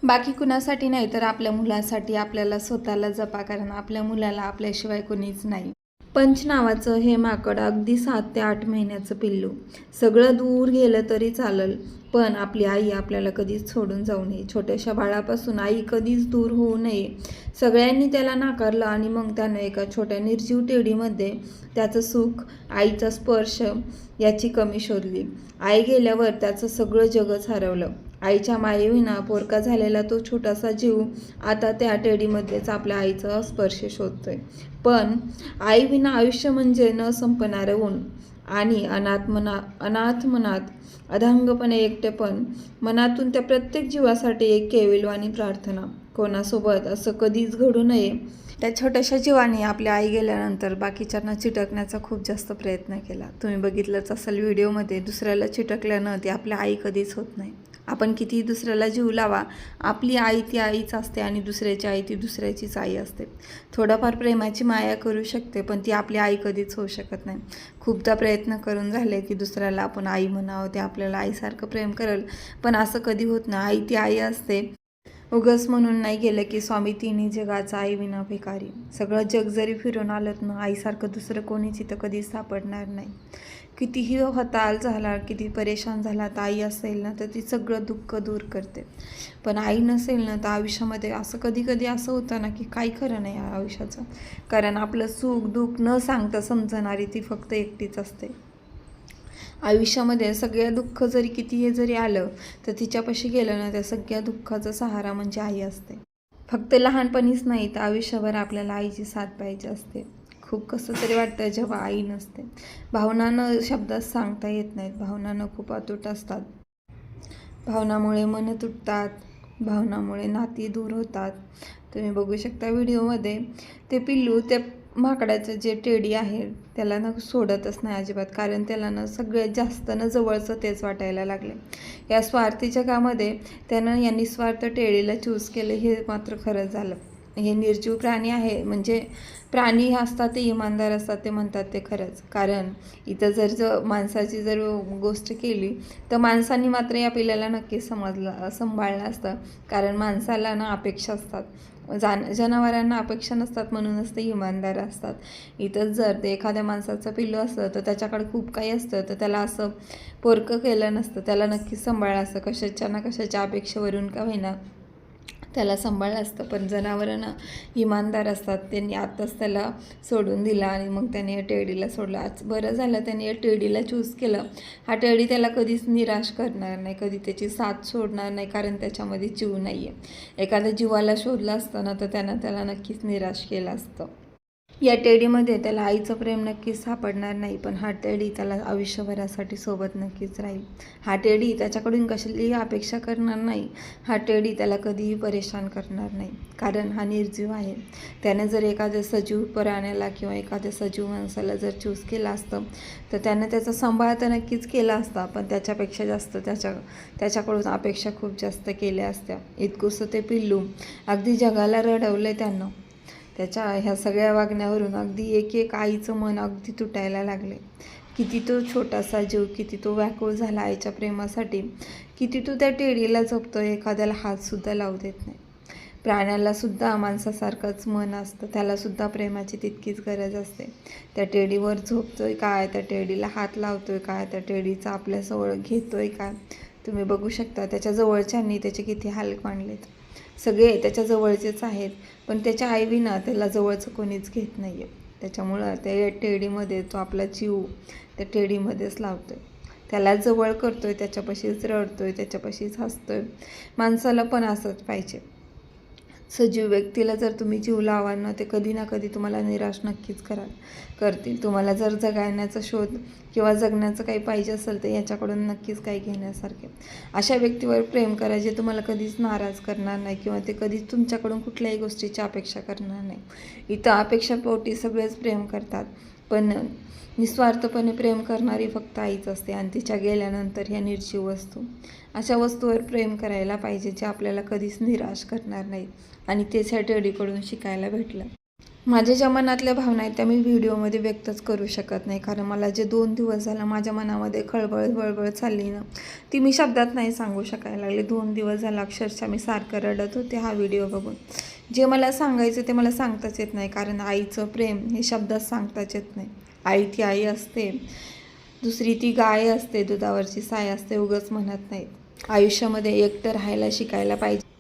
बाकी कुणासाठी नाही तर आपल्या मुलासाठी आपल्याला स्वतःला जपा, कारण आपल्या मुलाला आपल्याशिवाय कोणीच नाही. पंच नावाचं हे माकड अगदी 7 ते 8 महिन्याचं पिल्लू. सगळं दूर गेलं तरी चालेल, पण आपली आई आपल्याला कधीच सोडून जाऊ नये. छोट्याशा बाळापासून आई कधीच दूर होऊ नये. सगळ्यांनी त्याला नाकारलं आणि मग त्यानं एका छोट्या निर्जीव टेडीमध्ये त्याचं सुख, आईचा स्पर्श याची कमी शोधली. आई गेल्यावर त्याचं सगळं जगच हरवलं. आईच्या मायेविना पोरका झालेला तो छोटासा जीव आता त्या टेडीमध्येच आपल्या आईचा स्पर्श शोधतोय. पण आईविना आयुष्य म्हणजे न संपणारं ऊन आणि अनाथ मनात अधांगपणे एकटेपण. मनातून त्या प्रत्येक जीवासाठी एक केविलवाणी प्रार्थना, कोणासोबत असं कधीच घडू नये. त्या छोट्याशा जीवाने आपल्या आई गेल्यानंतर बाकीच्यांना चिटकण्याचा खूप जास्त प्रयत्न केला. तुम्ही बघितलंच असेल व्हिडिओमध्ये, दुसऱ्याला चिटकल्यानं ती आपल्या आई कधीच होत नाही. आपण कितीही दुसऱ्याला जीव लावा, आपली आई ती आईच असते आणि दुसऱ्याची आई ती दुसऱ्याचीच आई असते. थोडंफार प्रेमाची माया करू शकते, पण ती आपली आई कधीच होऊ शकत नाही. खूपदा प्रयत्न करून झाले की दुसऱ्याला आपण आई म्हणावं, ते आपल्याला आईसारखं प्रेम करेल, पण असं कधी होत नाही. आई ती आई असते. उगस म्हणून नाही गेलं की स्वामी तिन्ही जगाचा आई विना भिकारी. सगळं जग जरी फिरून आलं ना, आईसारखं दुसरं कोणीच इथं कधीच सापडणार नाही. कितीही हताल झाला, किती परेशान झाला, तर आई असेल ना तर ती सगळं दुःख दूर करते. पण आई नसेल ना तर आयुष्यामध्ये असं कधी कधी असं होतं ना की काही खरं नाही आयुष्याचं. कारण आपलं सुख दुःख न सांगता समजणारी ती फक्त एकटीच असते. आयुष्यामध्ये सगळ्या दुःख जरी कितीही जरी आलं तर तिच्यापाशी गेलं ना, त्या सगळ्या दुःखाचा सहारा म्हणजे आई असते. फक्त लहानपणीच नाही तर आयुष्यभर आपल्याला आईची साथ पाहिजे असते. खूप कसं तरी वाटतं जेव्हा आई नसते. भावनानं शब्दात सांगता येत नाहीत. भावनानं खूप अतूट असतात. भावनामुळे मन तुटतात, भावनामुळे नाती दूर होतात. तुम्ही बघू शकता व्हिडिओमध्ये ते पिल्लू त्या माकडाचं जे टेडी आहे त्याला ना सोडतच नाही अजिबात, कारण त्याला ना सगळ्यात जास्त ना जवळचं तेच वाटायला लागले. या स्वार्थी जगामध्ये त्यानं या निस्वार्थ टेडीला चूज केलं, हे मात्र खरं झालं. हे निर्जीव प्राणी आहे, म्हणजे प्राणी असतात ते इमानदार असतात, ते म्हणतात ते खरंच. कारण इथं जर माणसाची जर गोष्ट केली तर माणसांनी मात्र या पिल्लाला नक्कीच सांभाळलं असतं. कारण माणसाला ना अपेक्षा असतात, जनावरांना अपेक्षा नसतात, म्हणूनच ते इमानदार असतात. इथंच जर ते एखाद्या माणसाचं पिल्लू असतं तर त्याच्याकडे खूप काही असतं, तर त्याला असं पोरकं केलं नसतं, त्याला नक्कीच सांभाळलं असतं. कशाच्या ना कशाच्या अपेक्षेवरून का होईना त्याला सांभाळलं असतं. पण जनावरांना इमानदार असतात, त्यांनी आत्ताच त्याला सोडून दिला आणि मग त्याने टेडीला सोडलं. आज बरं झालं त्याने टेडीला चूज केलं. हा टेडी त्याला कधीच निराश करणार नाही, कधी त्याची साथ सोडणार नाही, कारण त्याच्यामध्ये जीव नाही आहे. एखाद्या जीवाला शोधलं असतं ना तर त्याला नक्कीच निराश केलं असतं. या टेडीमध्ये त्याला आईचं प्रेम नक्कीच सापडणार नाही, पण हा टेडी त्याला आयुष्यभरासाठी सोबत नक्कीच राहील. हा टेडी त्याच्याकडून कशालीही अपेक्षा करणार नाही. हा टेडी त्याला कधीही परेशान करणार नाही, कारण हा निर्जीव आहे. त्याने जर एखाद्या सजीव प्राण्याला किंवा एखाद्या सजीव माणसाला जर चूज केलं असतं तर त्यानं त्याचा सांभाळ तर नक्कीच केला असता, पण त्याच्यापेक्षा जास्त त्याच्याकडून अपेक्षा खूप जास्त केल्या असत्या. इतकुसं ते पिल्लू अगदी जगाला रडवलं त्यानं. त्याच्या ह्या सगळ्या वागण्यावरून अगदी एक एक आईचं मन अगदी तुटायला लागले. किती तो छोटासा जीव, किती तो व्याकुळ झाला आईच्या प्रेमासाठी, किती तो त्या टेडीला जपतो, एखाद्याला हातसुद्धा लावू देत नाही. प्राण्यालासुद्धा माणसासारखंच मन असतं, त्यालासुद्धा प्रेमाची तितकीच गरज असते. त्या टेडीवर झोपतोय काय, त्या टेडीला हात लावतोय काय, त्या टेडीचा आपल्याजवळ घेतोय काय, तुम्ही बघू शकता. त्याच्या जवळच्यांनी त्याचे किती हाल मांडलेत. सगळे त्याच्या जवळचेच आहेत, पण त्याच्या आईविना त्याला जवळचं कोणीच घेत नाही आहे. त्याच्यामुळं त्या टेडीमध्ये तो आपला जीव त्या टेडीमध्येच लावतो आहे. त्याला जवळ करतो आहे, त्याच्यापाशीच रडतो आहे, त्याच्यापाशीच हसतो आहे. माणसाला पण असंच पाहिजे. सजीव व्यक्तीला जर तुम्ही जीव लावाल ना, ते कधी ना कधी तुम्हाला निराश नक्कीच करतील. तुम्हाला जर जगण्याचा शोध किंवा जगण्याचं काही पाहिजे असेल तर याच्याकडून नक्कीच काही घेण्यासारखे. अशा व्यक्तीवर प्रेम करा जे तुम्हाला कधीच नाराज करणार नाही किंवा ते कधीच तुमच्याकडून कुठल्याही गोष्टीची अपेक्षा करणार नाही. इथं अपेक्षापोटी सगळेच प्रेम करतात, पण निस्वार्थपणे प्रेम करणारी फक्त आईच असते. आणि तिच्या गेल्यानंतर ह्या निर्जीव वस्तू, अशा वस्तूवर प्रेम करायला पाहिजे जे आपल्याला कधीच निराश करणार नाहीत. आणि तेच ह्या टेडीकडून शिकायला भेटलं. माझ्या ज्या मनातल्या भावना आहेत त्या मी व्हिडिओमध्ये व्यक्तच करू शकत नाही, कारण मला जे 2 दिवस झालं माझ्या मनामध्ये बळबळ चालली ना, ती मी शब्दात नाही सांगू शकायला लागले. 2 दिवस झालं अक्षरशः मी सारखं रडत होते हा व्हिडिओ बघून. जे मला सांगायचं ते मला सांगताच येत नाही, कारण आईचं प्रेम हे शब्दात सांगताच येत नाही. आई ती आई असते, दुसरी ती गाय असते, दुधावरची साय असते, उगाच म्हणत नाहीत. आयुष्यामध्ये एकटं राहायला शिकायला पाहिजे.